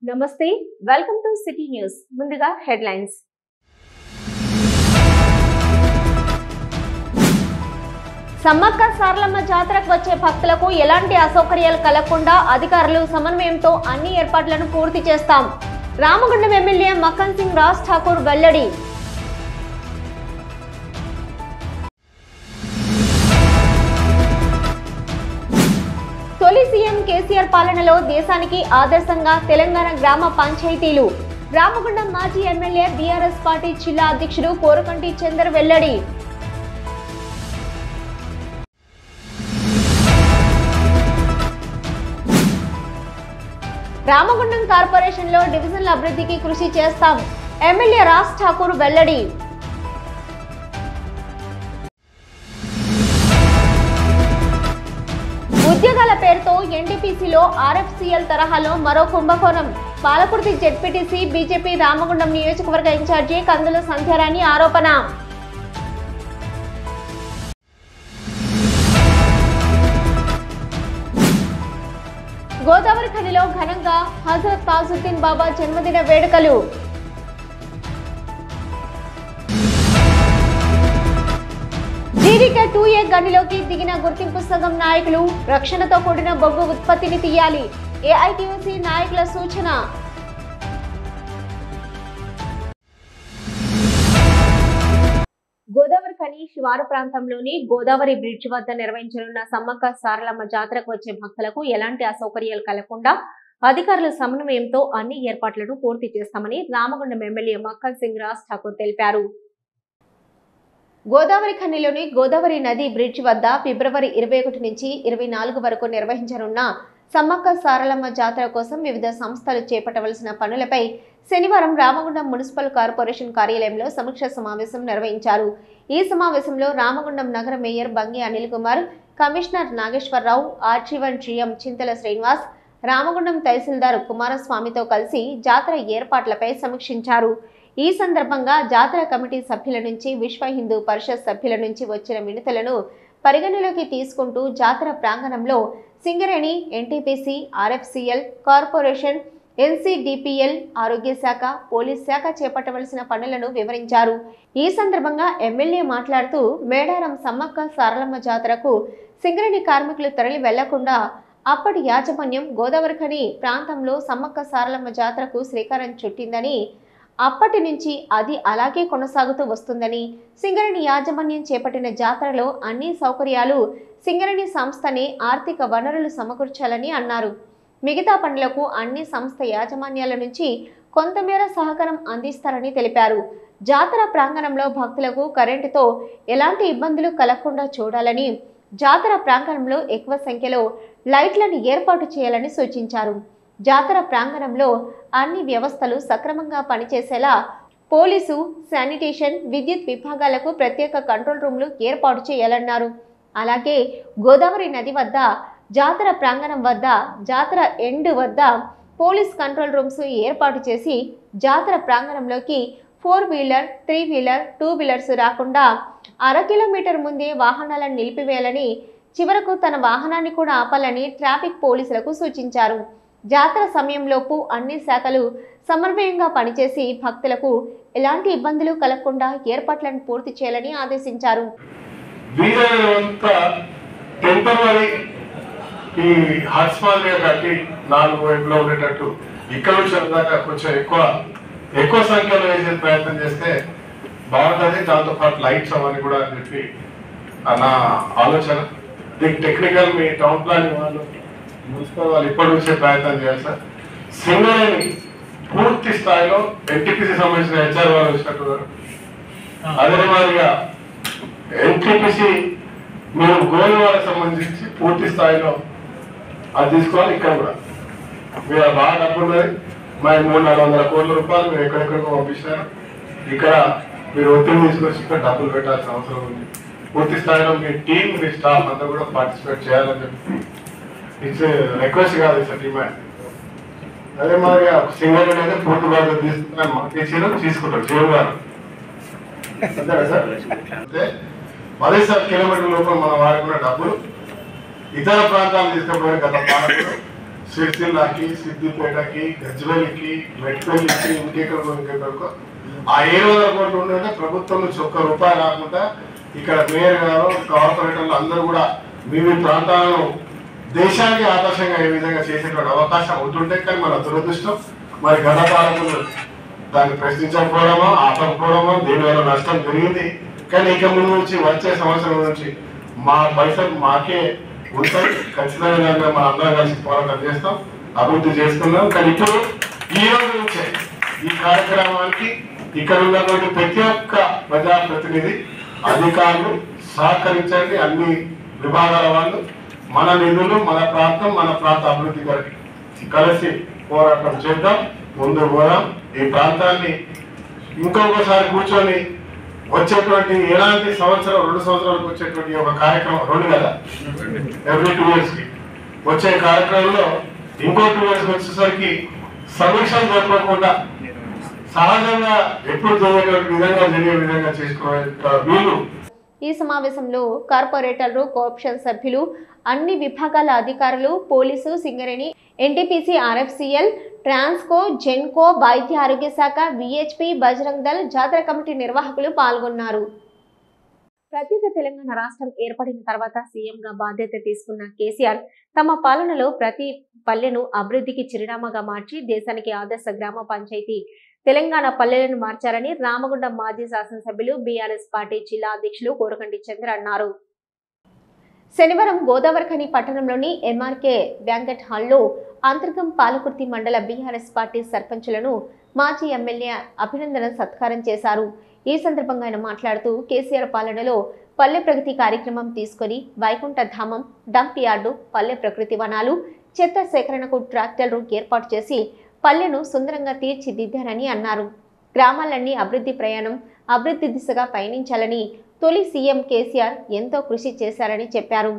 నమస్తే welcome to city news ముందుగా headlines Sammakka Saralamma జాతరకు వచ్చే భక్తులకు ఎలాంటి అసౌకర్యాలు కలగకుండా అధికారులు సమన్వయంతో అన్ని ఏర్పాట్లను పూర్తి చేస్తాం రామగుండం ఎమ్మెల్యే మక్కన్ సింగ్ రాజ్ ఠాకూర్ వెల్లడి తొలి సీఎం కేసీఆర్ పాలనలో దేశానికి ఆదర్శంగా తెలంగాణ గ్రామ పంచాయతీలు రామగుండం మాజీ ఎమ్మెల్యే బీఆర్ఎస్ పార్టీ జిల్లా అధ్యక్షుడు కోరకంటి చందర్ వెల్లడి రామగుండం కార్పొరేషన్ లో డివిజన్ల అభివృద్ధికి కృషి చేస్తాం ఎమ్మెల్యే రాజ్ ఠాకూర్ వెల్లడి ఉద్యోగాల పేరుతో ఎన్టీపీసీలో ఆర్ఎఫ్సీఎల్ తరహాలో మరో కుంభకోణం పాలకుర్తి జెడ్పీటీసీ బీజేపీ రామగుండం నియోజకవర్గ ఇన్ఛార్జి కందుల సంధ్యారాణి ఆరోపణ గోదావరి ఖనిలో ఘనంగా హజరత్ తాజుద్దీన్ బాబా జన్మదిన వేడుకలు జీడీకే 2A గనిలోకి దిగిన గుర్తింపు సంఘం నాయకులు రక్షణతో కూడిన బొగ్గు ఉత్పత్తిని తీయాలి ఏఐటీయూసీ నాయకుల సూచన గోదావరి ఖని శివారు ప్రాంతంలోని గోదావరి బ్రిడ్జ్ వద్ద నిర్వహించనున్న సమ్మక్క సారలమ్మ జాతరకు వచ్చే భక్తులకు ఎలాంటి అసౌకర్యాలు కలగకుండా అధికారుల సమన్వయంతో అన్ని ఏర్పాట్లను పూర్తి చేస్తామని రామగుండం ఎమ్మెల్యే మక్కన్ సింగ్ రాజ్ ఠాకూర్ తెలిపారు గోదావరి ఖనిలోని గోదావరి నది బ్రిడ్జ్ వద్ద ఫిబ్రవరి 21 నుంచి 24 వరకు నిర్వహించనున్న సమ్మక్క సారలమ్మ జాతర కోసం వివిధ సంస్థలు చేపట్టవలసిన పనులపై శనివారం రామగుండం మున్సిపల్ కార్పొరేషన్ కార్యాలయంలో సమీక్ష సమావేశం నిర్వహించారు. ఈ సమావేశంలో రామగుండం నగర mayor Bangi Anil Kumar, commissioner Nageswara Rao, RG one GM Chintala Srinivas, Ramagundam tahsildar కుమారస్వామితో కలిసి జాతర ఏర్పాట్లపై సమీక్షించారు. ఈ సందర్భంగా జాతర కమిటీ సభ్యుల నుంచి విశ్వ హిందూ పరిషత్ సభ్యుల నుంచి వచ్చిన వినతులను పరిగణలోకి తీసుకుంటూ జాతర ప్రాంగణంలో సింగరేణి, ఎన్టీపీసీ, ఆర్ఎఫ్సీఎల్, కార్పొరేషన్, ఎన్సీడీపీఎల్, ఆరోగ్య శాఖ, పోలీస్ శాఖ చేపట్టవలసిన పనులను వివరించారు. ఈ సందర్భంగా ఎమ్మెల్యే మాట్లాడుతూ మేడారం సమ్మక్క సారలమ్మ జాతరకు సింగరేణి కార్మికులు తరలి వెళ్లకుండా అప్పటి యాజమాన్యం గోదావరి ఖని ప్రాంతంలో సమ్మక్క సారలమ్మ జాతరకు శ్రీకారం చుట్టిందని, అప్పటి నుంచి అది అలాగే కొనసాగుతూ వస్తుందని, సింగరేణి యాజమాన్యం చేపట్టిన జాతరలో అన్ని సౌకర్యాలు సింగరేణి సంస్థనే ఆర్థిక వనరులు సమకూర్చాలని అన్నారు. మిగతా పనులకు అన్ని సంస్థ యాజమాన్యాల నుంచి కొంతమేర సహకారం అందిస్తారని తెలిపారు. జాతర ప్రాంగణంలో భక్తులకు కరెంటుతో ఎలాంటి ఇబ్బందులు కలగకుండా చూడాలని, జాతర ప్రాంగణంలో ఎక్కువ సంఖ్యలో లైట్లను ఏర్పాటు చేయాలని సూచించారు. జాతర ప్రాంగణంలో అన్ని వ్యవస్థలు సక్రమంగా పనిచేసేలా పోలీసు, శానిటేషన్, విద్యుత్ విభాగాలకు ప్రత్యేక కంట్రోల్ రూమ్లు ఏర్పాటు చేయాలన్నారు. అలాగే గోదావరి నది వద్ద, జాతర ప్రాంగణం వద్ద, జాతర ఎండ్ వద్ద పోలీస్ కంట్రోల్ రూమ్స్ ఏర్పాటు చేసి జాతర ప్రాంగణంలోకి 4 వీలర్, 3 వీలర్, 2 వీలర్స్ రాకుండా 1/2 కిలోమీటర్ ముందే వాహనాలను నిలిపివేయాలని, చివరకు తన వాహనాన్ని కూడా ఆపాలని ట్రాఫిక్ పోలీసులకు సూచించారు. జాతర సమయంలోపు అన్ని శాఖలు సమన్వయంగా పనిచేసి భక్తులకు ఎలాంటి ఇబ్బందులు కలగకుండా ఏర్పాట్లను పూర్తి చేయాలని ఆదేశించారు. ఈ హాట్స్పాట్ కట్టి 4 వైపులో ఉండేటట్టు ఇక్కడ నుంచి దాకా కొంచెం ఎక్కువ సంఖ్యలో వేసే ప్రయత్నం చేస్తే బాగుంటుంది. దాంతో పాటు లైట్స్ అవన్నీ కూడా అని చెప్పి నా ఆలోచన. దీనికి టెక్నికల్ మీ టౌన్ ప్లానింగ్ వాళ్ళు, మున్సిపల్ వాళ్ళు ఇప్పటి నుంచే ప్రయత్నం చేయాలి సార్. సింగరేణి పూర్తి స్థాయిలో ఎన్టీపీసీ సంబంధించిన హెచ్ఆర్ వాళ్ళు వచ్చినట్టున్నారు. అదే మాదిరిగా ఎన్టీపీసీ మేము గోల్వాళ్ళకి సంబంధించి పూర్తి స్థాయిలో అది తీసుకోవాలి. ఇక్కడ కూడా మీరు బాగా డబ్బు ఉన్నది. మరి 300-400 కోట్ల రూపాయలు మీరు ఎక్కడెక్కడికో పంపించినారు. ఇక్కడ మీరు ఒత్తిడి తీసుకొచ్చి ఇక్కడ డబ్బులు పెట్టాల్సిన అవసరం ఉంది. పూర్తి స్థాయిలో మీ టీం, మీ స్టాఫ్ అంతా కూడా పార్టిసిపేట్ చేయాలని చెప్పి ఇట్స్ రిక్వెస్ట్ కాదు, ఇట్స్ డిమాండ్. అదే మాదిరిగా సింగరేణి అయితే పూర్తి బాధ్యత తీసుకున్నాను తీసుకుంటారు జీవన్ గారు, అంతేనా సార్? అంటే 10 కిలోమీటర్ల లోపల మనం వాడుకున్న డబ్బులు ఇతర ప్రాంతాలు తీసుకుపోయిన గత పాలకులు సిరిసిల్లకి, సిద్దిపేటకి, గజ్వేల్కి, మెట్పల్లికి, ఇంకెక్కడికో ఆ 700 కోట్లు ఉండేది ప్రభుత్వం నుంచి ₹1 రాకుండా ఇక్కడ మేయర్ గారు, కార్పొరేటర్లు అందరూ కూడా మీ ప్రాంతాలను దేశానికి ఆదర్శంగా ఏ విధంగా చేసేటువంటి అవకాశం ఉంటుంటే, కానీ మన దురదృష్టం మరి గత పాలకులు దాన్ని ప్రశ్నించకపోవడమో ఆపకపోవడమో దీనివల్ల నష్టం జరిగింది. కానీ ఇక ముందు నుంచి వచ్చే సంవత్సరం నుంచి మా పైసలు మాకే ఉంటాయి, ఖచ్చితంగా మన అందరం కలిసి పోరాటం చేస్తాం, అభివృద్ధి చేసుకున్నాం. కానీ ఇప్పుడు ఈ రోజు నుంచే ఈ కార్యక్రమానికి ఇక్కడ ఉన్నటువంటి ప్రతి ఒక్క ప్రజాప్రతినిధి, అధికారులు సహకరించండి. అన్ని విభాగాల వాళ్ళు మన నిధులు, మన ప్రాంతం, మన ప్రాంత అభివృద్ధి కలిసి పోరాటం చేద్దాం, ముందు పోదాం. ఈ ప్రాంతాన్ని ఇంకొకసారి కూర్చొని వచ్చేటువంటి ఎలాంటి సంవత్సరం 2 సంవత్సరాలకు వచ్చేటువంటి ఒక కార్యక్రమం 2 కదా, ఎవ్రీ 2 years కి వచ్చే కార్యక్రమంలో ఇంకో 2 years వచ్చేసరికి సమీక్షలు జరపకుండా సహజంగా ఎప్పుడు జరిగేటువంటి విధంగా జరిగే విధంగా చేసుకునే వీలు. ఈ సమావేశంలో కార్పొరేటర్లు, కోఆప్షన్ సభ్యులు, అన్ని విభాగాల అధికారులు, police, Singareni, NTPC, RFCL, Transco, Genco, వైద్య ఆరోగ్య శాఖ, విహెచ్పి, బజరంగ్ దళ్, జాతర కమిటీ నిర్వాహకులు పాల్గొన్నారు. ప్రత్యేక తెలంగాణ రాష్ట్రం ఏర్పడిన తర్వాత సీఎంగా బాధ్యత తీసుకున్న కేసీఆర్ తమ పాలనలో ప్రతి పల్లెను అభివృద్ధికి చిరునామాగా మార్చి దేశానికి ఆదర్శ గ్రామ పంచాయతీ తెలంగాణ పల్లెలను మార్చారని రామగుండం మాజీ శాసనసభ్యులు బీఆర్ఎస్ పార్టీ జిల్లా అధ్యక్షులు కోరకంటి చంద్ర అన్నారు. శనివారం గోదావరిఖని పట్టణంలోని ఎంఆర్కే బ్యాంకెట్ హాల్లో అంతర్గం పాలకుర్తి మండల బీఆర్ఎస్ పార్టీ సర్పంచులను మాజీ ఎమ్మెల్యే అభినందన సత్కారం చేశారు. ఈ సందర్భంగా ఆయన మాట్లాడుతూ కేసీఆర్ పాలనలో పల్లె ప్రగతి కార్యక్రమం తీసుకుని వైకుంఠ ధామం, డంప్ యార్డు, పల్లె ప్రకృతి వనాలు, చెత్త సేకరణకు ట్రాక్టర్లు ఏర్పాటు చేసి పల్లెను సుందరంగా తీర్చిదిద్దారని అన్నారు. గ్రామాలన్నీ అభివృద్ధి ప్రయాణం, అభివృద్ధి దిశగా పయనించాలని తొలి సీఎం కేసీఆర్ ఎంతో కృషి చేశారని చెప్పారు.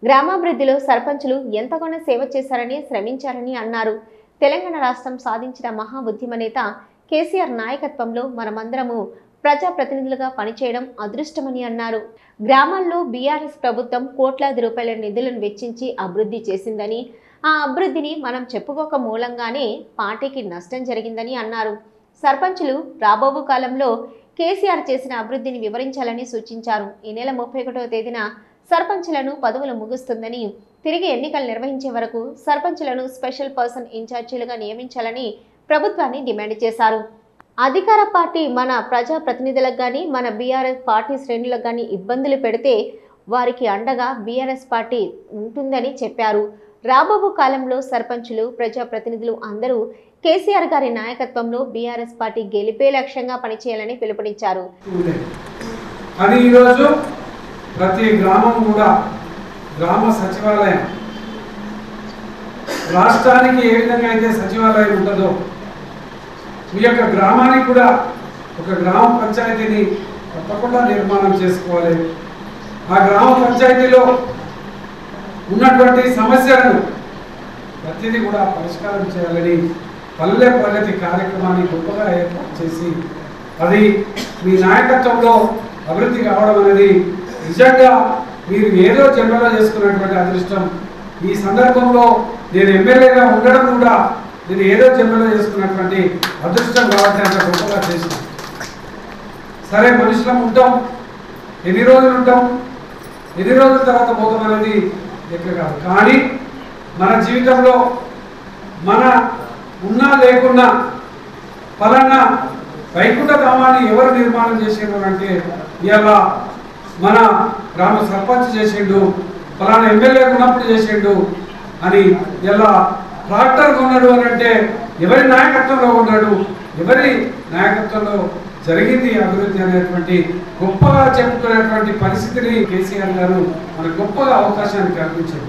గ్రామాభివృద్ధిలో సర్పంచులు ఎంతగానో సేవ చేశారని, శ్రమించారని అన్నారు. తెలంగాణ రాష్ట్రం సాధించిన మహా ఉద్యమ నేత కేసీఆర్ నాయకత్వంలో మనమందరము ప్రజాప్రతినిధులుగా పనిచేయడం అదృష్టమని అన్నారు. గ్రామాల్లో బీఆర్ఎస్ ప్రభుత్వం కోట్లాది రూపాయల నిధులను వెచ్చించి అభివృద్ధి చేసిందని, ఆ అభివృద్ధిని మనం చెప్పుకోక మూలంగానే పార్టీకి నష్టం జరిగిందని అన్నారు. సర్పంచులు రాబోవు కాలంలో కేసీఆర్ చేసిన అభివృద్ధిని వివరించాలని సూచించారు. ఈ నెల 31వ తేదీన సర్పంచులను పదవులు ముగుస్తుందని, తిరిగి ఎన్నికలు నిర్వహించే వరకు సర్పంచులను స్పెషల్ పర్సన్ ఇన్ఛార్జీలుగా నియమించాలని ప్రభుత్వాన్ని డిమాండ్ చేశారు. అధికార పార్టీ మన ప్రజా ప్రతినిధులకు కానీ, మన బీఆర్ఎస్ పార్టీ శ్రేణులకు కానీ ఇబ్బందులు పెడితే వారికి అండగా బీఆర్ఎస్ పార్టీ ఉంటుందని చెప్పారు. రాబోవు కాలంలో సర్పంచులు, ప్రజాప్రతినిధులు అందరూ కేసీఆర్ గారి నాయకత్వంలో బీఆర్ఎస్ పార్టీ గెలిపే లక్ష్యంగా పనిచేయాలని పిలుపునిచ్చారు. కానీ ఈరోజు ప్రతి గ్రామం కూడా గ్రామ సచివాలయం, రాష్ట్రానికి ఏ విధంగా అయితే సచివాలయం ఉంటుందో మీ యొక్క గ్రామానికి కూడా ఒక గ్రామ పంచాయతీని తప్పకుండా నిర్మాణం చేసుకోవాలి. ఆ గ్రామ పంచాయతీలో ఉన్నటువంటి సమస్యలను ప్రతిదీ కూడా పరిష్కారం చేయాలని పల్లె ప్రగతి కార్యక్రమాన్ని గొప్పగా ఏర్పాటు చేసి అది మీ నాయకత్వంలో అభివృద్ధి కావడం అనేది నిజంగా మీరు ఏదో జన్మలో చేసుకున్నటువంటి అదృష్టం. ఈ సందర్భంలో నేను ఎమ్మెల్యేగా ఉండడం కూడా నేను ఏదో జన్మలో చేసుకున్నటువంటి అదృష్టం కాబట్టి అంత గొప్పగా చేసిన. సరే, మనుషులం ఉంటాం, ఎన్ని రోజులు ఉంటాం, ఎన్ని రోజుల తర్వాత పోతాం అనేది లెక్క కాదు. కానీ మన జీవితంలో మన ఉన్నా లేకున్నా ఫలానా వైకుంఠ ధామాన్ని ఎవరు నిర్మాణం చేసిండు అంటే ఇలా మన గ్రామ సర్పంచ్ చేసిండు, ఫలానా ఎమ్మెల్యే ఉన్నప్పుడు చేసిండు అని ఇలా ట్రాక్టర్ కొన్నాడు అని అంటే ఎవరి నాయకత్వంలో ఉన్నాడు, ఎవరి నాయకత్వంలో జరిగింది అభివృద్ధి అనేటువంటి గొప్పగా చెప్పుకునేటువంటి పరిస్థితిని కేసీఆర్ గారు మన గొప్పగా అవకాశాన్ని కల్పించారు.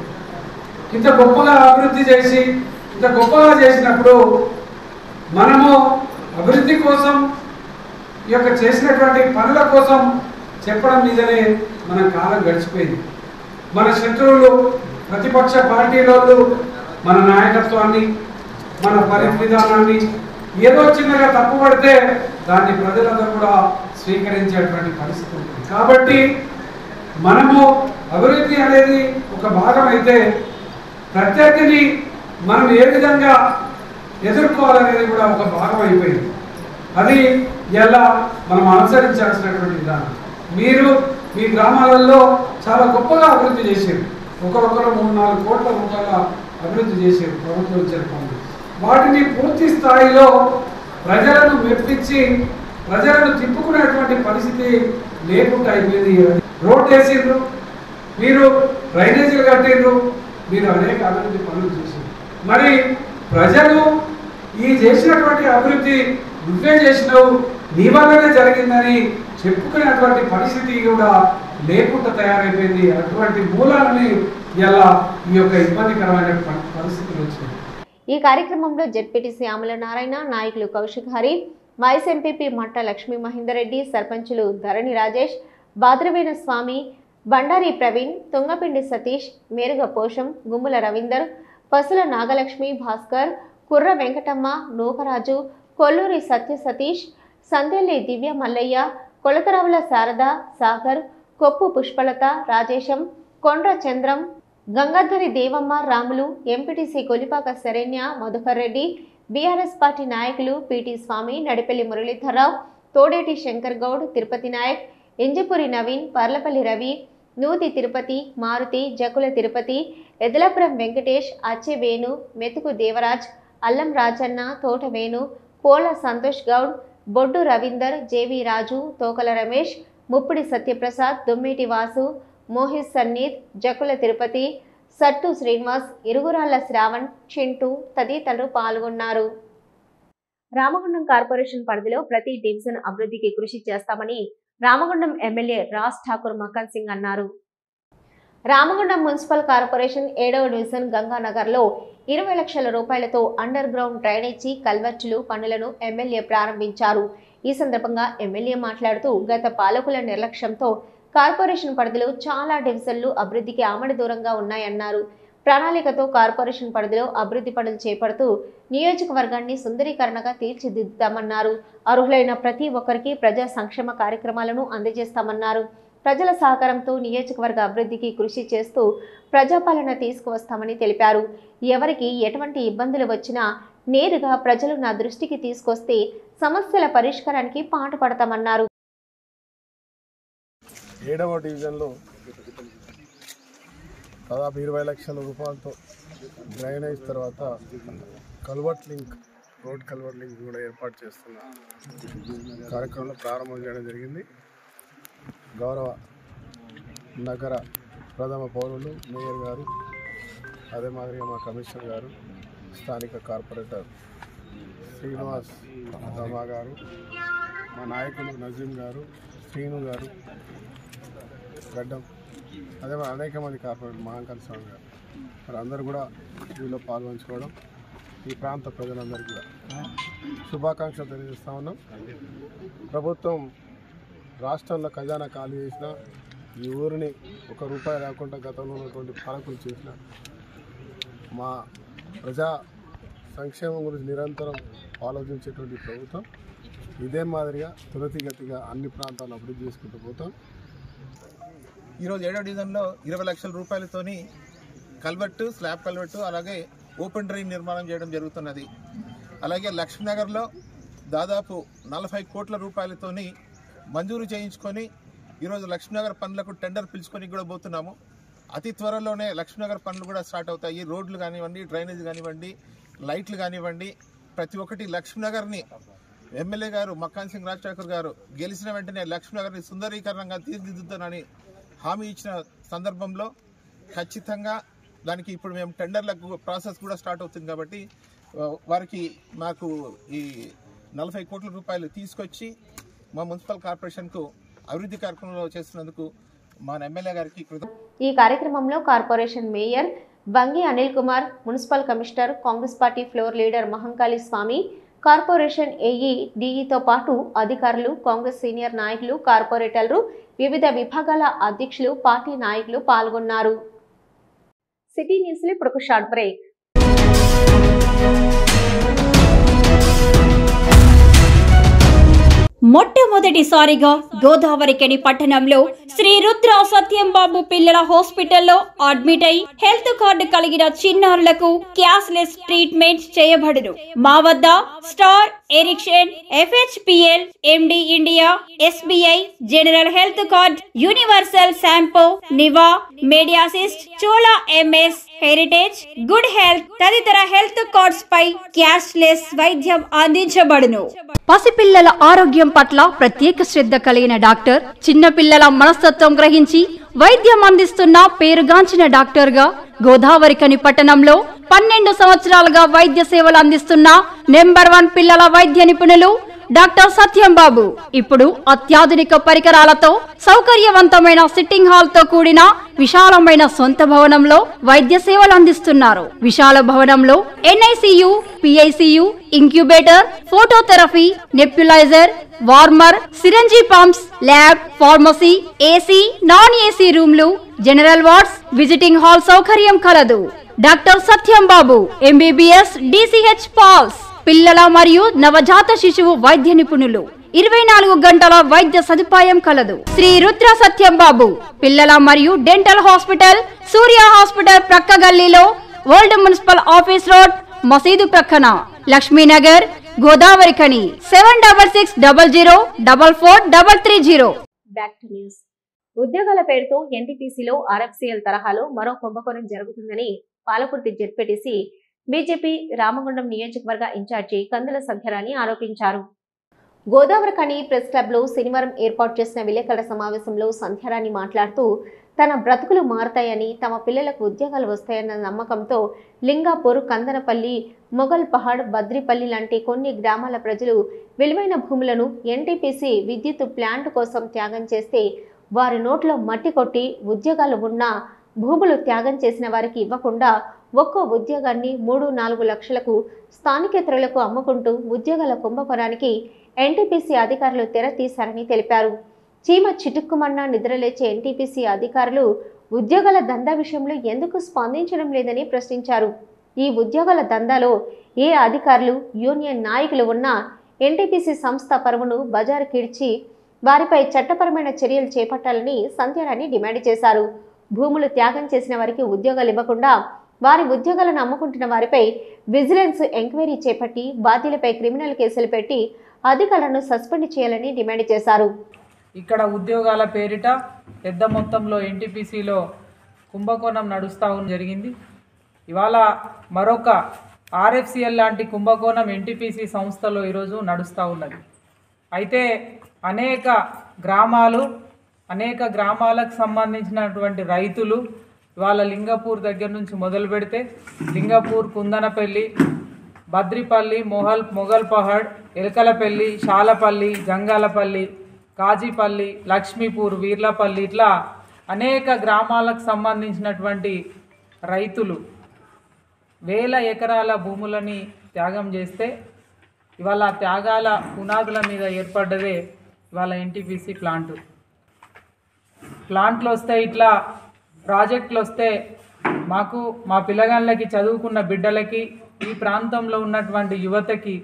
ఇంత గొప్పగా అభివృద్ధి చేసి ఇంత గొప్పగా చేసినప్పుడు మనము అభివృద్ధి కోసం ఈ యొక్క చేసినటువంటి పనుల కోసం చెప్పడం మీదనే మన కాలం గడిచిపోయింది. మన శత్రువులు, ప్రతిపక్ష పార్టీలోళ్ళు మన నాయకత్వాన్ని, మన పరివిధానాన్ని ఏదో చిన్నగా తప్పుపడితే దాన్ని ప్రజలందరూ కూడా స్వీకరించేటువంటి పరిస్థితి ఉంటుంది. కాబట్టి మనము అభివృద్ధి అనేది ఒక భాగం అయితే ప్రత్యర్థిని మనం ఏ విధంగా ఎదుర్కోవాలనేది కూడా ఒక భాగం అయిపోయింది. అది ఎలా మనం అనుసరించాల్సినటువంటి విధానం. మీరు మీ గ్రామాలలో చాలా గొప్పగా అభివృద్ధి చేశారు. ఒకరొకరు 3-4 కోట్ల రూపాయల అభివృద్ధి చేశారు ప్రభుత్వం ఇచ్చిన పనులు. వాటిని పూర్తి స్థాయిలో ప్రజలను మెప్పించి ప్రజలను తిప్పుకునేటువంటి పరిస్థితి లేకుండా అయిపోయింది. రోడ్ వేసిండ్రు, మీరు డ్రైనేజీలు కట్టిండ్రు, మీరు అనేక అభివృద్ధి పనులు చేశారు. మరి ప్రజలు ఈ చేసినటువంటి అభివృద్ధి నువ్వే చేసినావు, నీ వల్లనే జరిగిందని చెప్పుకునేటువంటి పరిస్థితి కూడా లేకుండా తయారైపోయింది. అటువంటి మూలాలని ఇలా ఈ యొక్క ఇబ్బందికరమైన పరిస్థితులు వచ్చినాయి. ఈ కార్యక్రమంలో జెడ్పీటీసీ ఆమల నారాయణ, నాయకులు కౌశిక్ హరి, వైస్ ఎంపీపీ మట్ట లక్ష్మీ మహేందర్ రెడ్డి, సర్పంచులు ధరణి రాజేష్, బాద్రవేణ స్వామి, బండారి ప్రవీణ్, తుంగపిండి సతీష్, మేరుగ పోషం, గుమ్ముల రవీందర్, పసుల నాగలక్ష్మి, భాస్కర్, కుర్ర వెంకటమ్మ, నూకరాజు, కొల్లూరి సత్య సతీష్, సందెల్లి దివ్య మల్లయ్య, కొలతరావుల శారద, సాగర్, కొప్పు Pushpalatha, Rajesham, Kondra Chandram, Gangadhari Devamma, Ramulu, MPTC Kolipaka Saranya, Madhukar Reddy, BRS party నాయకులు పీటీ స్వామి, నడిపెల్లి మురళీధర్రావు, తోడేటి శంకర్ గౌడ్, తిరుపతి నాయక్, ఇంజపురి నవీన్, పర్లపల్లి రవి, నూతి తిరుపతి, మారుతి, జకుల తిరుపతి, ఎదలాపురం వెంకటేష్, అచ్చె వేణు, మెతుకు దేవరాజ్, అల్లం రాజన్న, తోట వేణు, పోల సంతోష్ గౌడ్, బొడ్డు రవీందర్, జేవి రాజు, తోకల రమేష్, ముప్పిడి సత్యప్రసాద్, దుమ్మేటి వాసు, మోహిత్ సన్నీత్, జకుల తిరుపతి, సట్టు శ్రీనివాస్, ఇరుగురాళ్ల శ్రావణ్, చింటూ తదితరులు పాల్గొన్నారు. రామగుండం కార్పొరేషన్ పరిధిలో ప్రతి డివిజన్ అభివృద్ధికి కృషి చేస్తామని రామగుండం ఎమ్మెల్యే రాజ్ ఠాకూర్ మక్కన్ సింగ్ అన్నారు. రామగుండం మున్సిపల్ కార్పొరేషన్ 7వ డివిజన్ గంగానగర్లో 20 లక్షల రూపాయలతో అండర్ గ్రౌండ్ డ్రైనేజీ కల్వర్టులు పనులను ఎమ్మెల్యే ప్రారంభించారు. ఈ సందర్భంగా ఎమ్మెల్యే మాట్లాడుతూ గత పాలకుల నిర్లక్ష్యంతో కార్పొరేషన్ పరిధిలో చాలా డివిజన్లు అభివృద్ధికి ఆమడి దూరంగా ఉన్నాయన్నారు. ప్రణాళికతో కార్పొరేషన్ పరిధిలో అభివృద్ధి పనులు చేపడుతూ నియోజకవర్గాన్ని సుందరీకరణగా తీర్చిదిద్దుతామన్నారు. అర్హులైన ప్రతి ఒక్కరికి ప్రజా సంక్షేమ కార్యక్రమాలను అందజేస్తామన్నారు. ప్రజల సహకారంతో నియోజకవర్గ అభివృద్ధికి కృషి చేస్తూ ప్రజాపాలన తీసుకువస్తామని తెలిపారు. ఎవరికి ఎటువంటి ఇబ్బందులు వచ్చినా నేరుగా ప్రజలు నా దృష్టికి తీసుకొస్తే సమస్యల పరిష్కారానికి పాటుపడతామన్నారు. 7వ డివిజన్లో దాదాపు 20 లక్షల రూపాయలతో డ్రైనేజ్ తర్వాత రోడ్ కల్వర్ట్ లింక్ కూడా ఏర్పాటు చేస్తున్న కార్యక్రమంలో ప్రారంభం చేయడం జరిగింది. గౌరవ నగర ప్రథమ పౌరులు మేయర్ గారు, అదే మాదిరిగా మా కమిషనర్ గారు, స్థానిక కార్పొరేటర్ శ్రీనివాస్ దమా గారు, మా నాయకులు నజీం గారు, శ్రీను గారు, గడ్డం, అదే అనేక మంది కార్పొరేటర్ మహాంకల్ స్వామి గారు, మరి అందరూ కూడా వీళ్ళు పాల్గొంచుకోవడం ఈ ప్రాంత ప్రజలందరికీ కూడా శుభాకాంక్షలు తెలియజేస్తా ఉన్నాం. ప్రభుత్వం రాష్ట్రంలో ఖజానా ఖాళీ చేసిన ఈ ఊరిని ₹1 లేకుండా గతంలో ఉన్నటువంటి పాలకులు చేసిన మా ప్రజా సంక్షేమం గురించి నిరంతరం ఆలోచించేటువంటి ప్రభుత్వం ఇదే మాదిరిగా త్వరితగతిగా అన్ని ప్రాంతాలను అభివృద్ధి చేసుకుంటూ పోతాం. ఈరోజు 7వ డివిజన్లో 20 లక్షల రూపాయలతోని కల్వర్టు, స్లాబ్ కల్వర్టు, అలాగే ఓపెన్ డ్రైన్ నిర్మాణం చేయడం జరుగుతున్నది. అలాగే లక్ష్మీనగర్లో దాదాపు 40 కోట్ల రూపాయలతోని మంజూరు చేయించుకొని ఈరోజు లక్ష్మీనగర్ పనులకు టెండర్ పిలుచుకొని కూడా పోతున్నాము. అతి త్వరలోనే లక్ష్మీనగర్ పనులు కూడా స్టార్ట్ అవుతాయి. రోడ్లు కానివ్వండి, డ్రైనేజ్ కానివ్వండి, లైట్లు కానివ్వండి, ప్రతి ఒక్కటి లక్ష్మీనగర్ని ఎమ్మెల్యే గారు మక్కాన్ సింగ్ రాజ్ ఠాకూర్ గారు గెలిచిన వెంటనే లక్ష్మీనగర్ని సుందరీకరణంగా తీర్చిదిద్దుతానని హామీ ఇచ్చిన సందర్భంలో ఖచ్చితంగా దానికి ఇప్పుడు మేము టెండర్లకు ప్రాసెస్ కూడా స్టార్ట్ అవుతుంది కాబట్టి వారికి మాకు ఈ 40 కోట్ల రూపాయలు తీసుకొచ్చి మా మున్సిపల్ కార్పొరేషన్కు అభివృద్ధి కార్యక్రమంలో చేస్తున్నందుకు మా ఎమ్మెల్యే గారికి ఈ కార్యక్రమంలో corporation mayor Bangi Anil Kumar, municipal commissioner, Congress party floor leader Mahankali Swamy, corporation AE డిఈతో పాటు అధికారులు, కాంగ్రెస్ సీనియర్ నాయకులు, కార్పొరేటర్లు, వివిధ విభాగాల అధ్యక్షులు, పార్టీ నాయకులు పాల్గొన్నారు. సిటీ న్యూస్ లో ఇప్పుడు ఒక షార్ట్ బ్రేక్. మొట్టమొదటిసారిగా గోదావరికని పట్టణంలో శ్రీ రుద్ర సత్యంబాబు పిల్లల హాస్పిటల్లో అడ్మిట్ అయి హెల్త్ కార్డు కలిగిన చిన్నారులకు క్యాష్లెస్ ట్రీట్మెంట్ చేయబడును. మా వద్ద star, Ericson, FHPL, MD India, SBI, general health card, universal Sompo, Niva, Mediassist, Chola MS, heritage, good health తదితర హెల్త్ కార్డ్స్ పై క్యాష్లెస్ వైద్యం అందించబడును. పసిపిల్లల ఆరోగ్యం పట్ల ప్రత్యేక శ్రద్ధ కలిగిన డాక్టర్, చిన్నపిల్లల మనస్తత్వం గ్రహించి వైద్యం అందిస్తున్న పేరుగాంచిన డాక్టర్ గా గోదావరికని పట్టణంలో 12 సంవత్సరాలుగా వైద్య సేవలు అందిస్తున్న నెంబర్ 1 పిల్లల వైద్య నిపుణులు డాక్టర్ సత్యంబాబు ఇప్పుడు అత్యాధునిక పరికరాలతో సౌకర్యవంతమైన సిట్టింగ్ హాల్ తో కూడిన విశాలమైన సొంత భవనంలో వైద్య సేవలు అందిస్తున్నారు. విశాల భవనంలో NICU, PICU, incubator, phototherapy, nebuliser, warmer, syringe pumps, lab, pharmacy, AC, non AC రూమ్లు, జనరల్ వార్డ్స్, విజిటింగ్ హాల్ సౌకర్యం కలదు. డాక్టర్ సత్యంబాబు MBBS, DCH పాల్స్, పిల్లల మరియు నవజాత శిశువు వైద్య నిపుణులు. 24 గంటల వైద్య సదుపాయం కలదు. శ్రీ రుద్ర సత్యంబాబు పిల్లల మరియు డెంటల్ హాస్పిటల్, సూర్య హాస్పిటల్ ప్రక్క గల్లీలో, ఓల్డ్ మున్సిపల్ ఆఫీస్ రోడ్, మసీదు ప్రక్కన, Lakshmi Nagar, Godavarikhani. 7600004430. Back to news. ఉద్యోగాల పేరుతో NTPCలో RFCL తరహాలో మరో కుంభకోణం జరుగుతుందని పాలకుర్తి జెడ్పీటీసీ బీజేపీ రామగుండం నియోజకవర్గ ఇన్ఛార్జి కందుల సంధ్యారాణి ఆరోపించారు. గోదావరికని ప్రెస్ క్లబ్ లో శనివారం ఏర్పాటు చేసిన విలేకరుల సమావేశంలో సంధ్యారాణి మాట్లాడుతూ తన బ్రతుకులు మారతాయని, తమ పిల్లలకు ఉద్యోగాలు వస్తాయన్న నమ్మకంతో లింగాపూర్, కందనపల్లి, మొగల్ పహాడ్, బద్రిపల్లి లాంటి కొన్ని గ్రామాల ప్రజలు విలువైన భూములను NTPC విద్యుత్ ప్లాంట్ కోసం త్యాగం చేస్తే వారి నోట్లో మట్టి కొట్టి ఉద్యోగాలు ఉన్న భూములు త్యాగం చేసిన వారికి ఇవ్వకుండా ఒక్కో ఉద్యోగాన్ని 3-4 లక్షలకు స్థానికేతరులకు అమ్ముకుంటూ ఉద్యోగాల కుంభకోణానికి NTPC అధికారులు తెర తీశారని తెలిపారు. చీమ చిటుక్కుమన్నా నిద్రలేచే NTPC అధికారులు ఉద్యోగాల దందా విషయంలో ఎందుకు స్పందించడం లేదని ప్రశ్నించారు. ఈ ఉద్యోగాల దందాలో ఏ అధికారులు, యూనియన్ నాయకులు ఉన్నా NTPC సంస్థ పరువును బజారు కిడ్చి వారిపై చట్టపరమైన చర్యలు చేపట్టాలని సంధ్యారాణి డిమాండ్ చేశారు. భూములు త్యాగం చేసిన వారికి ఉద్యోగాలు ఇవ్వకుండా వారి ఉద్యోగాలను అమ్ముకుంటున్న వారిపై విజిలెన్స్ ఎంక్వైరీ చేపట్టి బాధ్యులపై క్రిమినల్ కేసులు పెట్టి అధికారులను సస్పెండ్ చేయాలని డిమాండ్ చేశారు. ఇక్కడ ఉద్యోగాల పేరిట పెద్ద మొత్తంలో NTPCలో కుంభకోణం నడుస్తూ జరిగింది. ఇవాళ మరొక RFCL లాంటి కుంభకోణం NTPC సంస్థలో ఈరోజు నడుస్తూ ఉన్నది. అయితే అనేక గ్రామాలకు సంబంధించినటువంటి రైతులు ఇవాళ లింగపూర్ దగ్గర నుంచి మొదలు పెడితే లింగపూర్, కుందనపల్లి, బద్రిపల్లి, మొగల్ పహాడ్, ఎలకలపల్లి, శాలపల్లి, జంగాలపల్లి, కాజీపల్లి, లక్ష్మీపూర్, వీర్లపల్లి ఇట్లా అనేక గ్రామాలకు సంబంధించినటువంటి రైతులు వేల ఎకరాల భూములని త్యాగం చేస్తే ఇవాళ త్యాగాల పునాదుల మీద ఏర్పడ్డదే ఇవాళ NTPC ప్లాంట్లు వస్తే, ఇట్లా ప్రాజెక్టులు వస్తే మాకు, మా పిల్లగాళ్ళకి, చదువుకున్న బిడ్డలకి, ఈ ప్రాంతంలో ఉన్నటువంటి యువతకి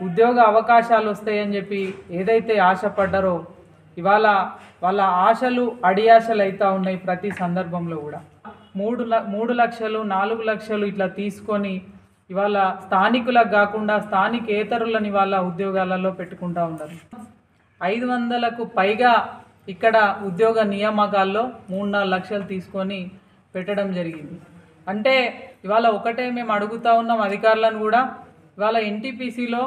ఉద్యోగ అవకాశాలు వస్తాయని చెప్పి ఏదైతే ఆశపడ్డారో ఇవాళ వాళ్ళ ఆశలు అడియాశలు అవుతూ ఉన్నాయి. ప్రతి సందర్భంలో కూడా 3 లక్షలు 4 లక్షలు ఇట్లా తీసుకొని ఇవాళ స్థానికులకు కాకుండా స్థానికేతరులని వాళ్ళ ఉద్యోగాలలో పెట్టుకుంటూ ఉన్నారు. 500కు పైగా ఇక్కడ ఉద్యోగ నియామకాల్లో 3-4 లక్షలు తీసుకొని పెట్టడం జరిగింది. అంటే ఇవాళ ఒకటే మేము అడుగుతూ ఉన్నాం అధికారులను కూడా, ఇవాళ NTPCలో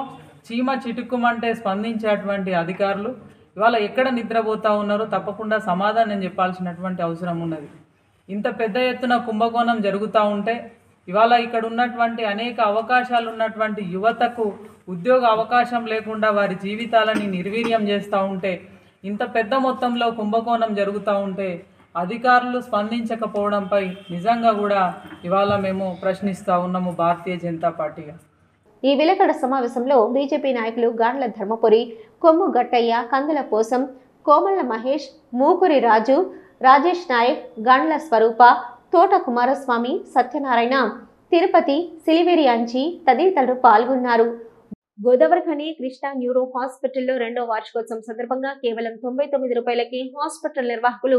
చీమ చిటుక్కుమంటే స్పందించేటువంటి అధికారులు ఇవాళ ఎక్కడ నిద్రపోతూ ఉన్నారో తప్పకుండా సమాధానం చెప్పాల్సినటువంటి అవసరం ఉన్నది. ఇంత పెద్ద ఎత్తున కుంభకోణం జరుగుతూ ఉంటే ఇవాళ ఇక్కడ ఉన్నటువంటి అనేక అవకాశాలు ఉన్నటువంటి యువతకు ఉద్యోగ అవకాశం లేకుండా వారి జీవితాలని నిర్వీర్యం చేస్తూ ఉంటే, ఇంత పెద్ద మొత్తంలో కుంభకోణం జరుగుతూ ఉంటే అధికారులు స్పందించకపోవడంపై నిజంగా కూడా ఇవాళ మేము ప్రశ్నిస్తూ ఉన్నాము భారతీయ జనతా పార్టీగా. ఈ విలేకరుల సమావేశంలో బీజేపీ నాయకులు గాండ్ల ధర్మపురి, కొమ్ము గట్టయ్య, కందుల పోసం, కోమళ్ళ మహేష్, మూకురి రాజు, రాజేష్ నాయక్, గాండ్ల స్వరూప, తోట కుమారస్వామి, సత్యనారాయణ, తిరుపతి, సిలివేరి అంచి తదితరులు పాల్గొన్నారు. గోదావరిఖని కృష్ణా న్యూరో హాస్పిటల్లో 2వ వార్షికోత్సవం సందర్భంగా కేవలం 99 రూపాయలకి హాస్పిటల్ నిర్వాహకులు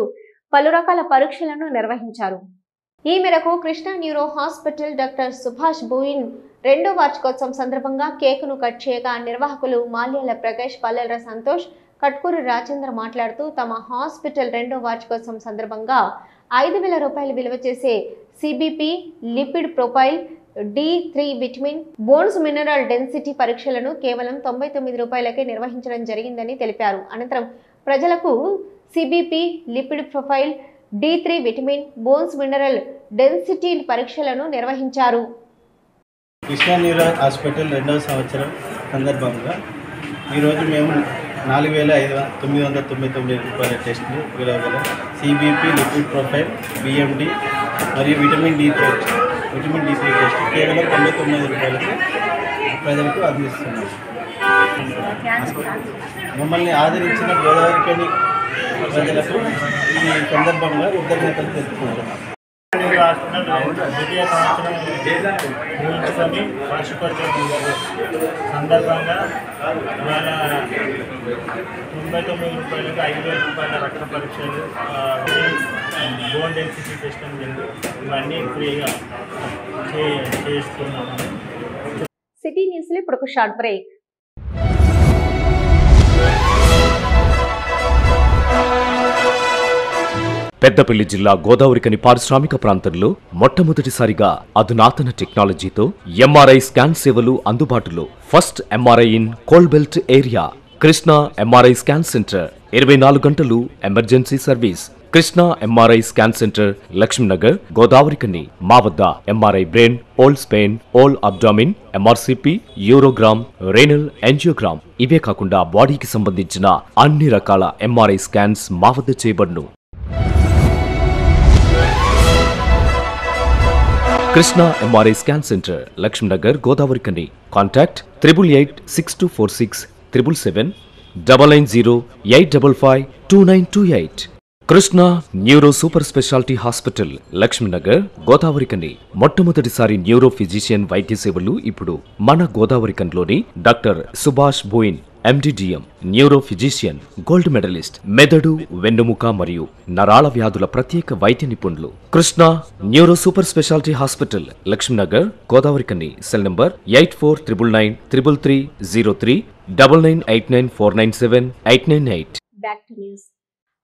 పలు రకాల పరీక్షలను నిర్వహించారు. ఈ మేరకు Krishna neuro hospital doctor Subhash Boyin 2వ వార్షికోత్సవం సందర్భంగా కేకును కట్ చేయగా నిర్వాహకులు మాల్యాల ప్రకాష్, పల్లెల సంతోష్, కట్కూరు రాజేంద్ర మాట్లాడుతూ తమ హాస్పిటల్ 2వ వార్షికోత్సవం సందర్భంగా 5,000 రూపాయలు విలువ చేసే CBP, lipid profile, D3 vitamin, bones mineral density పరీక్షలను కేవలం 99 రూపాయలకే నిర్వహించడం జరిగిందని తెలిపారు. అనంతరం ప్రజలకు CBP, lipid profile, D3 vitamin, bones mineral density పరీక్షలను నిర్వహించారు. కృష్ణా న్యూరో హాస్పిటల్ 2వ సంవత్సరం సందర్భంగా ఈరోజు మేము 4,999 రూపాయల టెస్టులు విలువగల సిబిపి, లిపిడ్ ప్రొఫైల్, బిఎండి మరియు విటమిన్ D3 టెస్ట్ కేవలం 99 రూపాయలకు ప్రజలకు అందిస్తున్నాం. మమ్మల్ని ఆదరించిన గోదావరిఖని ప్రజలకు ఈ సందర్భంగా కృతజ్ఞతలు తెలుపుకుంటున్నాం. ద్వితీయ సంవత్సరం ముగించుకొని వార్షికోత్సవం సందర్భంగా ఇవాళ 99 రూపాయలకు 5,000 రూపాయల రక్త పరీక్షలు, బోన్ డెన్సిటీ టెస్ట్ ఇవన్నీ ఫ్రీగా చేస్తున్నాము. సిటీ న్యూస్ లో ఇప్పుడు ఒక షార్ట్ బ్రేక్. పెద్దపల్లి జిల్లా గోదావరిఖని పారిశ్రామిక ప్రాంతంలో మొట్టమొదటిసారిగా అధునాతన టెక్నాలజీతో ఎంఆర్ఐ స్కాన్ సేవలు అందుబాటులో. First MRI in coal belt area. Krishna MRI scan centre 24 గంటలు emergency service. Krishna MRI scan centre, Lakshminagar, Godavarikhani. మా వద్ద MRI brain, whole spine, whole abdomen, MRCP, urogram, renal angiogram, ఇవే కాకుండా బాడీకి సంబంధించిన అన్ని రకాల ఎంఆర్ఐ స్కాన్స్ మా వద్ద చేయబడును. Krishna MRI scan centre, Lakshminagar, Godavarikhani. Contact 888646 777 990 855 2928. Krishna neuro super speciality hospital, Lakshminagar, Godavarikhani. మొట్టమొదటిసారి న్యూరో ఫిజిషియన్ వైద్య సేవలు ఇప్పుడు మన గోదావరిఖనిలోని doctor Subhash Boin, MDDM, neuro physician, gold medalist, మెదడు, వెన్నుముక మరియు నరాల వ్యాధుల ప్రత్యేక వైద్య నిపుణులు. Krishna neuro super speciality hospital, Lakshminagar, Godavarikhani. Cell number 84993303 9989497898. Back to news.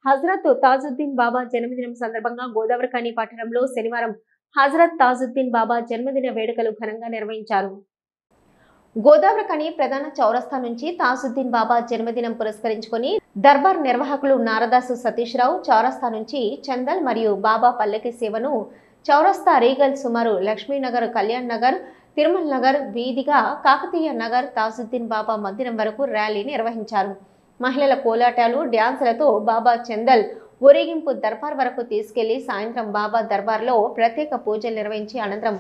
Hazrat Tajuddin Baba జన్మదినం సందర్భంగా గోదావరిఖని పట్టణంలో శనివారం హజరత్ తాజుద్దీన్ బాబా జన్మదిన వేడుకలు ఘనంగా నిర్వహించారు. గోదావరిఖని ప్రధాన చౌరస్తా నుంచి తాజుద్దీన్ బాబా జన్మదినం పురస్కరించుకొని దర్బార్ నిర్వాహకులు నారదాసు సతీష్ రావు చౌరస్తా నుంచి చందల్ మరియు బాబా పల్లకి సేవను చౌరస్తా రీగల్ సుమారు లక్ష్మీనగర్, కళ్యాణ్ నగర్, తిరుమల నగర్ వీధిగా కాకతీయ నగర్ తాజుద్దీన్ బాబా మందిరం వరకు ర్యాలీ నిర్వహించారు. మహిళల కోలాటాలు, డ్యాన్సులతో బాబా చందల్ ఊరేగింపు దర్బార్ వరకు తీసుకెళ్లి సాయంత్రం బాబా దర్బార్లో ప్రత్యేక పూజలు నిర్వహించి అనంతరం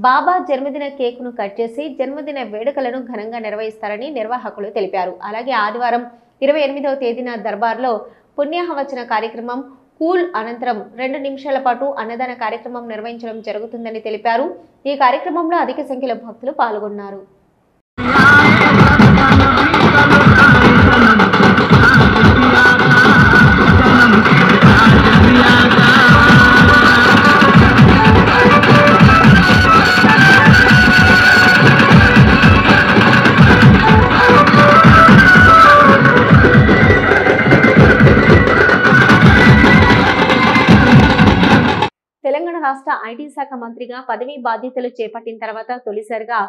బాబా జన్మదిన కేకును కట్ చేసి జన్మదిన వేడుకలను ఘనంగా నిర్వహిస్తారని నిర్వాహకులు తెలిపారు. అలాగే ఆదివారం 28వ తేదీన దర్బార్లో పుణ్యాహవచన కార్యక్రమం, కూల్ అనంతరం 2 నిమిషాల పాటు అన్నదాన కార్యక్రమం నిర్వహించడం జరుగుతుందని తెలిపారు. ఈ కార్యక్రమంలో అధిక సంఖ్యలో భక్తులు పాల్గొన్నారు. తెలంగాణ రాష్ట్ర ఐటీ శాఖ మంత్రిగా పదవీ బాధ్యతలు చేపట్టిన తర్వాత తొలిసారిగా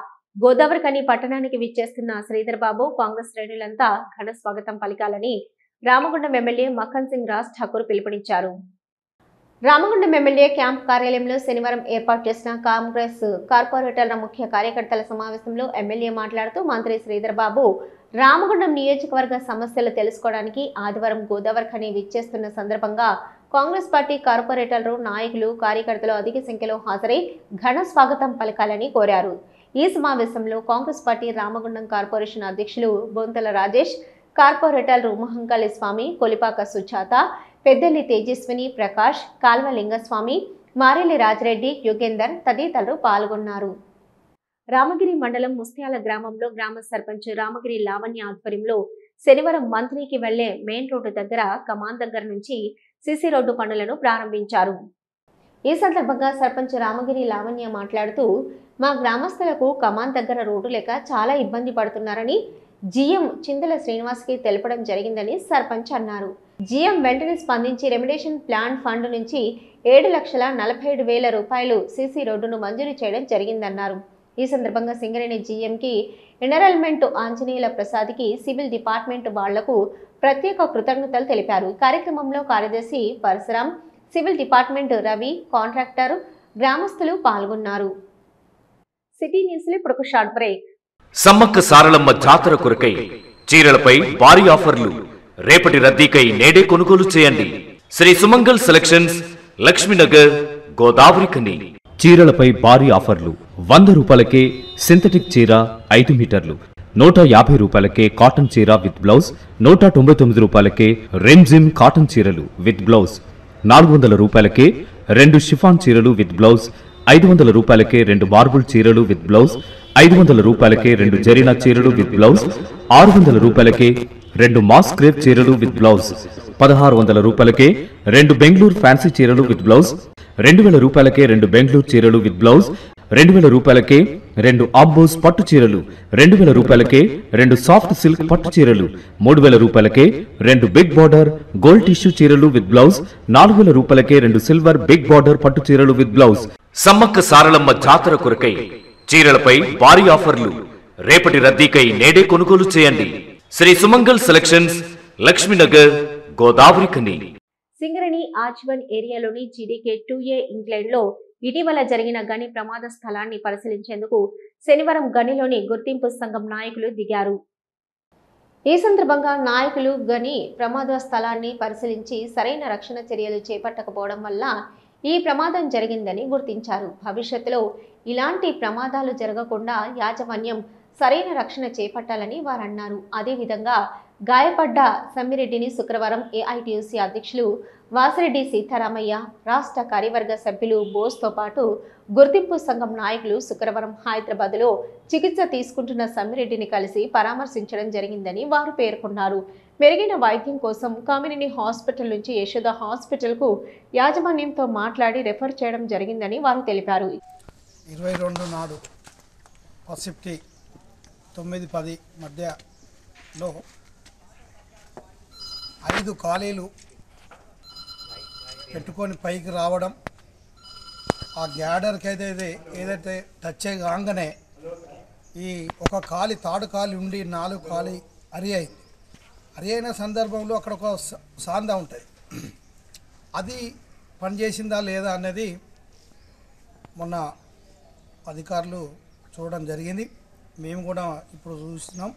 గోదావరిఖని పట్టణానికి విచ్చేస్తున్న శ్రీధర్ బాబు కాంగ్రెస్ శ్రేణులంతా ఘన స్వాగతం పలికాలని రామగుండం ఎమ్మెల్యే మక్కన్ సింగ్ రాజ్ ఠాకూర్ పిలుపునిచ్చారు. రామగుండం ఎమ్మెల్యే క్యాంప్ కార్యాలయంలో శనివారం ఏర్పాటు చేసిన కాంగ్రెస్ కార్పొరేటర్ల ముఖ్య కార్యకర్తల సమావేశంలో ఎమ్మెల్యే మాట్లాడుతూ మంత్రి శ్రీధర్ బాబు రామగుండం నియోజకవర్గ సమస్యలు తెలుసుకోవడానికి ఆదివారం గోదావరిఖని విచ్చేస్తున్న సందర్భంగా కాంగ్రెస్ పార్టీ కార్పొరేటర్లు, నాయకులు, కార్యకర్తలు అధిక సంఖ్యలో హాజరై ఘన స్వాగతం పలకాలని కోరారు. ఈ సమావేశంలో కాంగ్రెస్ పార్టీ రామగుండం కార్పొరేషన్ అధ్యక్షులు బొంతల రాజేష్, కార్పొరేటర్లు మహంకాళి స్వామి, కొలిపాక సుజాత, పెద్దెల్లి తేజస్విని, ప్రకాష్, కాల్వ లింగస్వామి, మారెల్లి రాజిరెడ్డి, యుగేందర్ తదితరులు పాల్గొన్నారు. రామగిరి మండలం ముస్త్యాల గ్రామంలో గ్రామ సర్పంచ్ రామగిరి లావణ్య ఆధ్వర్యంలో శనివారం మంత్రికి వెళ్లే మెయిన్ రోడ్డు దగ్గర కమాన్ దగ్గర నుంచి సిసి రోడ్డు పనులను ప్రారంభించారు. ఈ సందర్భంగా సర్పంచ్ రామగిరి లావణ్య మాట్లాడుతూ, మా గ్రామస్తులకు కమాన్ దగ్గర రోడ్డు లేక చాలా ఇబ్బంది పడుతున్నారని జీఎం చింతల శ్రీనివాస్కి తెలపడం జరిగిందని సర్పంచ్ అన్నారు. జీఎం వెంటనే స్పందించి రెమిడేషన్ ప్లాన్ ఫండ్ నుంచి 7,47,000 రూపాయలు సిసి రోడ్డును మంజూరు చేయడం జరిగిందన్నారు. ఈ సందర్భంగా సింగరేణి జీఎంకి ఎన్విరాన్మెంట్ ఆంజనేయుల ప్రసాద్కి సివిల్ డిపార్ట్మెంట్ వాళ్లకు ప్రత్యేక కృతజ్ఞతలు తెలిపారు. కార్యక్రమంలో కార్యదర్శి Parashuram, civil department Ravi, contractor, గ్రామస్తులు పాల్గొన్నారు. సిటీ న్యూస్ లో ఇప్పుడు ఒక షార్ట్ బ్రేక్. సమ్మక్క సారలమ్మ జాతర కొరకై చీరలపై భారీ ఆఫర్లు. రేపటి రద్దీకై నేడే కొనుగోలు చేయండి. శ్రీ సుమంగల్ సెలక్షన్స్, లక్ష్మీనగర్, గోదావరి కని. చీరలపై భారీ ఆఫర్లు. 100 రూపాయలకే సింథటిక్ చీర 5 మీటర్లు, 150 రూపాయలకే కాటన్ చీర విత్ బ్లౌజ్, 199 రూపాయలకే రెమ్జిమ్ కాటన్ చీరలు విత్ బ్లౌజ్, 400 రూపాయలకే 2 షిఫాన్ చీరలు విత్ బ్లౌజ్, 500 రూపాయలకే 2 మార్బుల్ చీరలు విత్ బ్లౌజ్, 500 రూపాయలకే 2 జరీనా చీరలు విత్ బ్లౌజ్, 600 రూపాయలకే 2 మాస్ క్రేప్ చీరలు విత్ బ్లౌజ్, 1600 రూపాయలకే 2 బెంగళూరు ఫ్యాన్సీ చీరలు విత్ బ్లౌజ్, 2000 రూపాయలకే 2 బెంగళూరు చీరలు విత్ బ్లౌజ్, 2000 రూపాయలకే 2 అంబోస్ పట్టు చీరలు, 2000 రూపాయలకే 2 సాఫ్ట్ సిల్క్ పట్టు చీరలు, 3000 రూపాయలకే 2 బిగ్ బార్డర్ గోల్డ్ టిష్యూ చీరలు విత్ బ్లౌజ్, 4000 రూపాయలకే 2 సిల్వర్ బిగ్ బార్డర్ పట్టు చీరలు విత్ బ్లౌజ్. సమ్మక్క సారలమ్మ జాతర కొరకై చీరలపై భారీ ఆఫర్లు. రేపటి రద్దీకై నేడే కొనుగోలు చేయండి. శ్రీ సుమంగల్ సెలక్షన్స్, లక్ష్మీనగర్, గోదావరి కని. సింగరేణి ఆజ్వన్ ఏరియాలోని జీడీకే 2A ఇంగ్లాండ్లో ఇటీవల జరిగిన గని ప్రమాద స్థలాన్ని పరిశీలించేందుకు శనివారం గనిలోని గుర్తింపు సంఘం నాయకులు దిగారు. ఈ సందర్భంగా నాయకులు గని ప్రమాద స్థలాన్ని పరిశీలించి సరైన రక్షణ చర్యలు చేపట్టకపోవడం వల్ల ఈ ప్రమాదం జరిగిందని గుర్తించారు. భవిష్యత్తులో ఇలాంటి ప్రమాదాలు జరగకుండా యాజమాన్యం సరైన రక్షణ చేపట్టాలని వారన్నారు. అదేవిధంగా గాయపడ్డ సమ్మిరెడ్డిని శుక్రవారం ఏఐటీయూసీ అధ్యక్షులు వాసిరెడ్డి సీతారామయ్య, రాష్ట్ర కార్యవర్గ సభ్యులు బోస్తో పాటు గుర్తింపు సంఘం నాయకులు శుక్రవారం హైదరాబాద్లో చికిత్స తీసుకుంటున్న సమ్మిరెడ్డిని కలిసి పరామర్శించడం జరిగిందని వారు పేర్కొన్నారు. మెరుగైన వైద్యం కోసం కమ్యూనిటీ హాస్పిటల్ నుంచి యశోద హాస్పిటల్కు యాజమాన్యంతో మాట్లాడి రెఫర్ చేయడం జరిగిందని వారు తెలిపారు. 22 నాడు పసిఫ్టీ 9-10 మధ్యలో 5 ఖాళీలు పెట్టుకొని పైకి రావడం, ఆ గ్యాడర్కి ఏదైతే టచ్ కాగానే ఈ ఒక ఖాళీ తాడు ఖాళీ ఉండి 4 ఖాళీ అయింది. అయిన సందర్భంలో అక్కడ ఒక సాందా ఉంటుంది, అది పనిచేసిందా లేదా అన్నది మొన్న అధికారులు చూడడం జరిగింది. మేము కూడా ఇప్పుడు చూస్తున్నాం.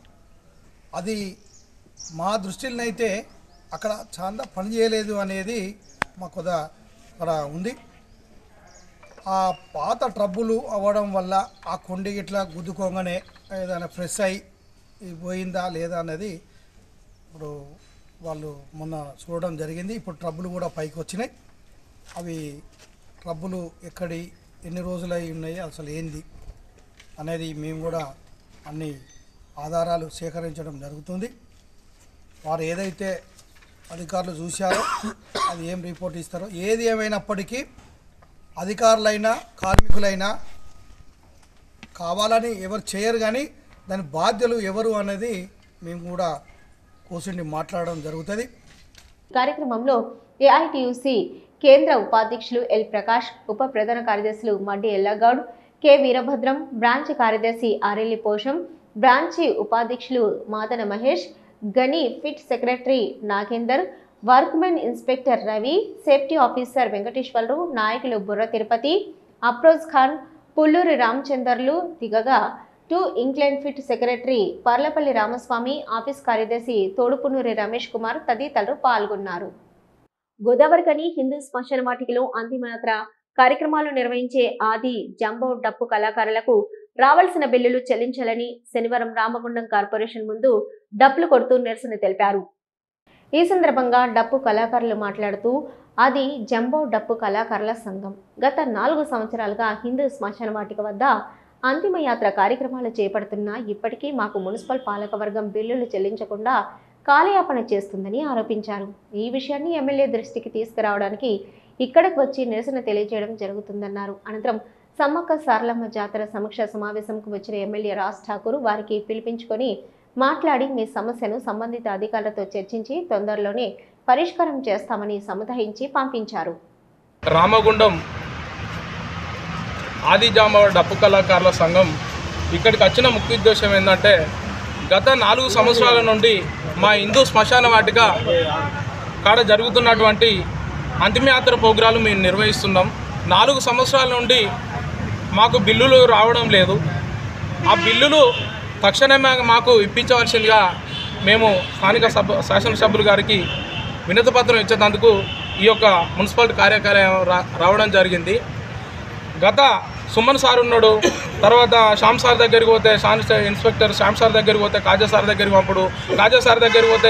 అది మా దృష్టిలోనైతే అక్కడ చాలా పని చేయలేదు అనేది మాకు అక్కడ ఉంది. ఆ పాత ట్రబ్బులు అవ్వడం వల్ల ఆ కొండి ఇట్లా గుద్దుకోగానే ఏదైనా ఫ్రెష్ అయి పోయిందా లేదా అనేది ఇప్పుడు వాళ్ళు మొన్న చూడడం జరిగింది. ఇప్పుడు ట్రబ్బులు కూడా పైకి వచ్చినాయి. అవి ట్రబ్బులు ఎన్ని రోజులు అయి ఉన్నాయి, అసలు ఏంది అనేది మేము కూడా అన్ని ఆధారాలు సేకరించడం జరుగుతుంది. వారు ఏదైతే అధికారులు చూశారో అది ఏం రిపోర్ట్ ఇస్తారో, ఏది ఏమైనప్పటికీ అధికారులైనా కార్మికులైనా కావాలని ఎవరు చేయరు, కానీ దాని బాధ్యులు ఎవరు అనేది మేము కూడా కూర్చుని మాట్లాడడం జరుగుతుంది. కార్యక్రమంలో ఏఐటీయూసీ కేంద్ర ఉపాధ్యక్షులు ఎల్ ప్రకాష్, ఉప ప్రధాన కార్యదర్శులు మడ్డి ఎల్లగౌడ్, కె వీరభద్రం, బ్రాంచ్ కార్యదర్శి ఆరెల్లి పోషం, బ్రాంచి ఉపాధ్యక్షులు మాదన మహేష్, గని pit secretary Nagender, workmen inspector Ravi, safety officer Venkateswararao, నాయకులు బుర్ర తిరుపతి, అప్రోజ్ ఖాన్, పుల్లూరి రామచందర్లు దిగగా 2 England pit secretary Parlapalli Ramaswamy, office కార్యదర్శి తోడుపునూరి రమేష్ కుమార్ తదితరులు పాల్గొన్నారు. గోదావరికని హిందూ శ్మశాన వాటికలో అంతిమయాత్ర కార్యక్రమాలు నిర్వహించే ఆది జంబో డప్పు కళాకారులకు రావాల్సిన బిల్లులు చెల్లించాలని శనివారం రామగుండం కార్పొరేషన్ ముందు డప్పులు కొడుతూ నిరసన తెలిపారు. ఈ సందర్భంగా డప్పు కళాకారులు మాట్లాడుతూ అది జంబో డప్పు కళాకారుల సంఘం గత 4 సంవత్సరాలుగా హిందూ శ్మశాన వాటిక వద్ద అంతిమ యాత్ర కార్యక్రమాలు చేపడుతున్నా ఇప్పటికీ మాకు మున్సిపల్ పాలకవర్గం బిల్లులు చెల్లించకుండా కాలయాపన చేస్తుందని ఆరోపించారు. ఈ విషయాన్ని ఎమ్మెల్యే దృష్టికి తీసుకురావడానికి ఇక్కడికి వచ్చి నిరసన తెలియజేయడం జరుగుతుందన్నారు. అనంతరం సమ్మక్క సారలమ్మ జాతర సమీక్ష సమావేశంకు వచ్చిన ఎమ్మెల్యే రాజ్ ఠాకూర్ వారికి పిలిపించుకొని మాట్లాడి మీ సమస్యను సంబంధిత అధికారులతో చర్చించి తొందరలోనే పరిష్కారం చేస్తామని సముదాయించి పంపించారు. రామగుండం ఆదిజామ డప్పు కళాకారుల సంఘం ఇక్కడికి వచ్చిన ముఖ్య ఉద్దేశం ఏంటంటే గత 4 సంవత్సరాల నుండి మా హిందూ శ్మశాన వాటిక కాడ జరుగుతున్నటువంటి అంతిమయాత్ర ప్రోగ్రాలు మేము నిర్వహిస్తున్నాం. 4 సంవత్సరాల నుండి మాకు బిల్లులు రావడం లేదు. ఆ బిల్లులు తక్షణమే మాకు ఇప్పించవలసిందిగా మేము స్థానిక శాసనసభ్యులు గారికి వినతిపత్రం ఇచ్చేందుకు ఈ యొక్క మున్సిపాలిటీ కార్యాలయం రావడం జరిగింది. గత సుమన్ సార్ ఉన్నాడు, తర్వాత శ్యామ్ సార్ దగ్గరికి పోతే ఇన్స్పెక్టర్ శ్యామ్ సార్ దగ్గరికి పోతే కాజా సార్ దగ్గరికి పంపుడు, కాజా సార్ దగ్గరికి పోతే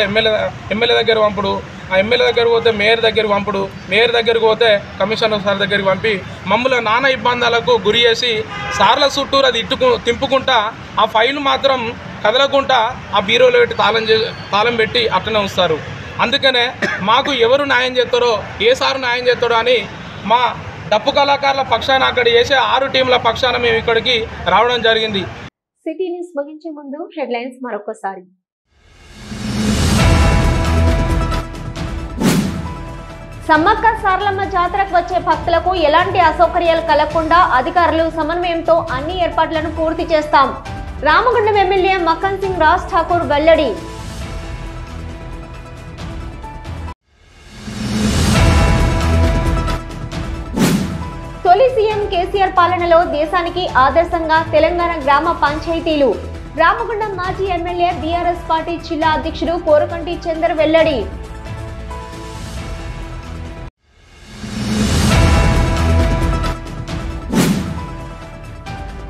ఎమ్మెల్యే దగ్గర పంపుడు, ఆ ఎమ్మెల్యే దగ్గరికి పోతే మేయర్ దగ్గరికి పంపుడు, మేయర్ దగ్గరికి పోతే కమిషనర్ సార్ దగ్గరికి పంపి మమ్మల్ని నానా ఇబ్బందులకు గురి చేసి సార్ల చుట్టూరు అది తింపుకుంటా ఆ ఫైల్ మాత్రం కదలకుండా ఆ బీరోలో పెట్టి తాళం పెట్టి అట్లనే ఉంచుతారు. అందుకనే మాకు ఎవరు న్యాయం చేస్తారో ఏ సారు న్యాయం చేస్తారో అని మా డప్పు కళాకారుల పక్షాన అక్కడ చేసే 6 టీంల పక్షాన మేము ఇక్కడికి రావడం జరిగింది. సిటీ న్యూస్ ముగించే ముందు హెడ్లైన్స్ మరొకసారి. సమ్మక్క సారలమ్మ జాతరకు వచ్చే భక్తులకు ఎలాంటి అసౌకర్యాలు కలగకుండా అధికారులు సమన్వయంతో అన్ని ఏర్పాట్లను పూర్తి చేస్తాం. రామగుండం ఎమ్మెల్యే మక్కన్ సింగ్ రాజ్ ఠాకూర్ వెల్లడి. తొలి సీఎం కేసీఆర్ పాలనలో దేశానికి ఆదర్శంగా తెలంగాణ గ్రామ పంచాయతీలు. రామగుండం మాజీ ఎమ్మెల్యే బీఆర్ఎస్ పార్టీ జిల్లా అధ్యక్షుడు కోరకంటి చందర్ వెల్లడి.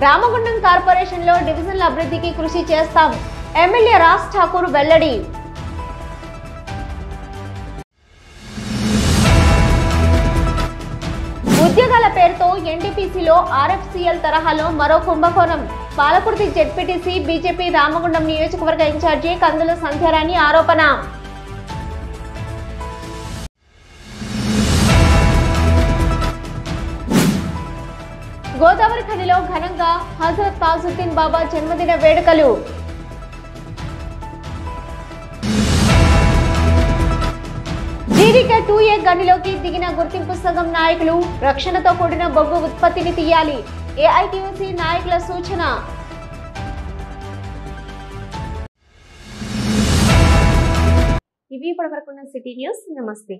రామగుండం కార్పొరేషన్లో డివిజన్ల అభివృద్ధికి కృషి చేస్తాం. ఎమ్మెల్యే రాజ్ ఠాకూర్ వెల్లడి. ఉద్యోగాల పేరుతో ఎన్టీపీసీలో ఆర్ఎఫ్సీఎల్ తరహాలో మరో కుంభకోణం. పాలకుర్తి జెడ్పీటీసీ బీజేపీ రామగుండం నియోజకవర్గ ఇన్ఛార్జి కందుల సంధ్యారాణి ఆరోపణ. గోదావరి ఖనిలో ఘనంగా హజరత్ తాజుద్దీన్ బాబా జన్మదిన వేడుకలు. జీడీకే 2A గనిలోకి దిగిన గుర్తింపు సంఘం నాయకులు రక్షణతో కూడిన బొగ్గు ఉత్పత్తిని తీయాలి. ఏఐటీయూసీ నాయకుల సూచన. ఇవి ఇప్పటివరకున్న సిటీ న్యూస్. నమస్తే.